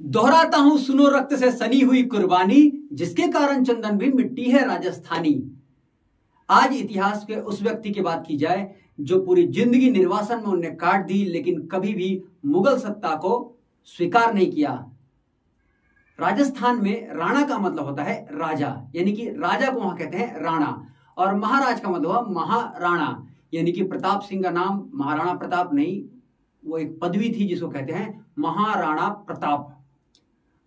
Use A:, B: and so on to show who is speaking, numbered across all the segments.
A: दोहराता हूं सुनो रक्त से सनी हुई कुर्बानी, जिसके कारण चंदन भी मिट्टी है राजस्थानी। आज इतिहास के उस व्यक्ति की बात की जाए जो पूरी जिंदगी निर्वासन में उन्हें काट दी, लेकिन कभी भी मुगल सत्ता को स्वीकार नहीं किया। राजस्थान में राणा का मतलब होता है राजा, यानी कि राजा को वहां कहते हैं राणा, और महाराज का मतलब हुआ महाराणा, यानी कि प्रताप सिंह का नाम महाराणा प्रताप नहीं, वो एक पदवी थी जिसको कहते हैं महाराणा प्रताप।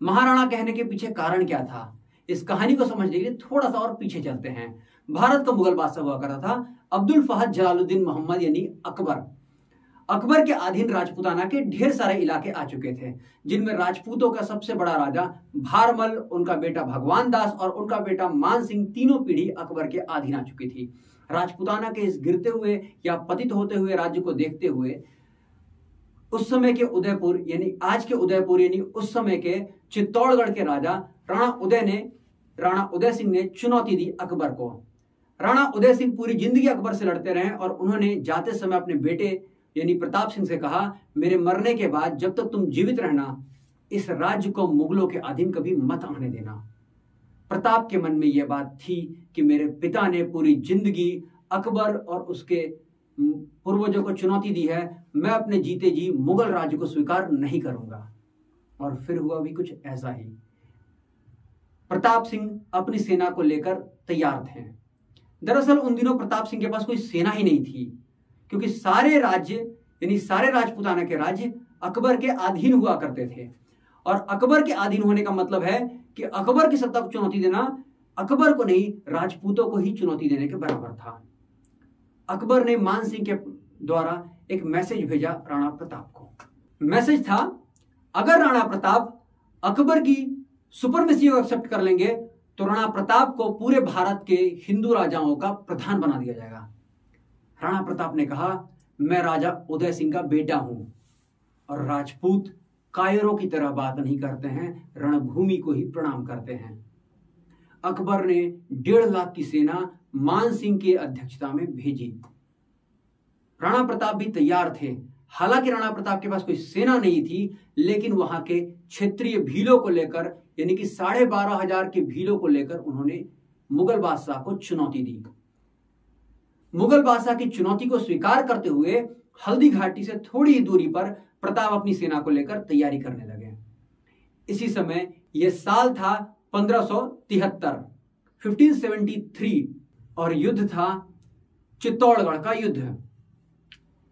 A: महाराणा कहने के पीछे कारण क्या था, इस कहानी को समझने के लिए थोड़ा सा और पीछे चलते हैं। भारत का मुगल बादशाह हुआ करता था अब्दुल फहद जलालुद्दीन मोहम्मद यानी अकबर। अकबर के अधीन राजपूताना के ढेर सारे इलाके आ चुके थे, जिनमें राजपूतों का सबसे बड़ा राजा भारमल, उनका बेटा भगवान दास और उनका बेटा मान सिंह, तीनों पीढ़ी अकबर के अधीन आ चुकी थी। राजपूताना के इस गिरते हुए या पतित होते हुए राज्य को देखते हुए उस समय के उदयपुर यानी आज के उदयपुर यानी उस समय के चित्तौड़गढ़ के राजा राणा उदय सिंह ने चुनौती दी अकबर को। राणा उदय सिंह पूरी जिंदगी अकबर से लड़ते रहे और उन्होंने जाते समय अपने बेटे यानी प्रताप सिंह से कहा, मेरे मरने के बाद जब तक तुम जीवित रहना, इस राज्य को मुगलों के अधीन कभी मत आने देना। प्रताप के मन में यह बात थी कि मेरे पिता ने पूरी जिंदगी अकबर और उसके पूर्वजों को चुनौती दी है, मैं अपने जीते जी मुगल राज्य को स्वीकार नहीं करूंगा। और फिर हुआ भी कुछ ऐसा ही। प्रताप सिंह अपनी सेना को लेकर तैयार थे। दरअसल उन दिनों प्रताप सिंह के पास कोई सेना ही नहीं थी, क्योंकि सारे राज्य यानी सारे राजपूताना के राज्य अकबर के अधीन हुआ करते थे। और अकबर के अधीन होने का मतलब है कि अकबर की सत्ता को चुनौती देना अकबर को नहीं, राजपूतों को ही चुनौती देने के बराबर था। अकबर ने मान सिंह के द्वारा एक मैसेज भेजा राणा प्रताप को। मैसेज था, अगर राणा प्रताप अकबर की सुपरमेसी को एक्सेप्ट कर लेंगे तो राणा प्रताप को पूरे भारत के हिंदू राजाओं का प्रधान बना दिया जाएगा। राणा प्रताप ने कहा, मैं राजा उदय सिंह का बेटा हूं और राजपूत कायरों की तरह बात नहीं करते हैं, रणभूमि को ही प्रणाम करते हैं। अकबर ने 1.5 लाख की सेना मान सिंह की अध्यक्षता में भेजी। राणा प्रताप भी तैयार थे। हालांकि राणा प्रताप के पास कोई सेना नहीं थी, लेकिन वहां के क्षेत्रीय भीलों को लेकर यानी कि 12,500 के भीलों को लेकर उन्होंने मुगल बादशाह को चुनौती दी। मुगल बादशाह की चुनौती को स्वीकार करते हुए हल्दी घाटी से थोड़ी ही दूरी पर प्रताप अपनी सेना को लेकर तैयारी करने लगे। इसी समय यह साल था 1573 और युद्ध था चित्तौड़गढ़ का युद्ध।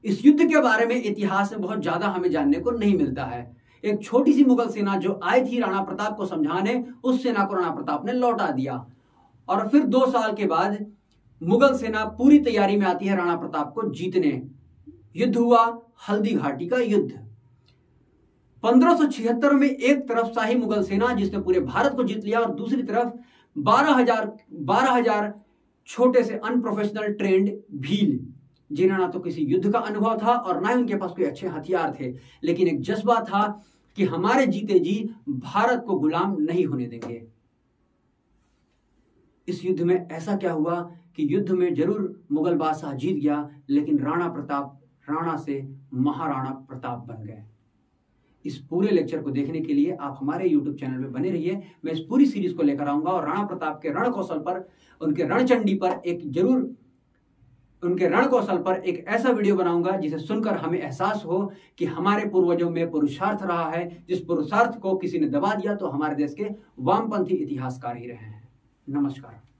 A: इस युद्ध के बारे में इतिहास में बहुत ज्यादा हमें जानने को नहीं मिलता है। एक छोटी सी मुगल सेना जो आई थी राणा प्रताप को समझाने, उस सेना को राणा प्रताप ने लौटा दिया। और फिर 2 साल के बाद मुगल सेना पूरी तैयारी में आती है राणा प्रताप को जीतने। युद्ध हुआ हल्दी घाटी का युद्ध। 1576 में एक तरफ शाही मुगल सेना जिसने पूरे भारत को जीत लिया और दूसरी तरफ 12,000 छोटे से अनप्रोफेशनल ट्रेंड भील, जिन्हें ना तो किसी युद्ध का अनुभव था और ना ही उनके पास कोई अच्छे हथियार थे, लेकिन एक जज्बा था कि हमारे जीते जी भारत को गुलाम नहीं होने देंगे। इस युद्ध में ऐसा क्या हुआ कि युद्ध में जरूर मुगल बादशाह जीत गया, लेकिन राणा प्रताप राणा से महाराणा प्रताप बन गए। इस पूरे लेक्चर को देखने के लिए आप हमारे YouTube चैनल पे बने रहिए। मैं इस पूरी सीरीज को लेकर आऊंगा और राणा प्रताप के रण कौशल पर, उनके रणचंडी पर उनके रण कौशल पर एक ऐसा वीडियो बनाऊंगा जिसे सुनकर हमें एहसास हो कि हमारे पूर्वजों में पुरुषार्थ रहा है। जिस पुरुषार्थ को किसी ने दबा दिया तो हमारे देश के वामपंथी इतिहासकार ही रहे हैं। नमस्कार।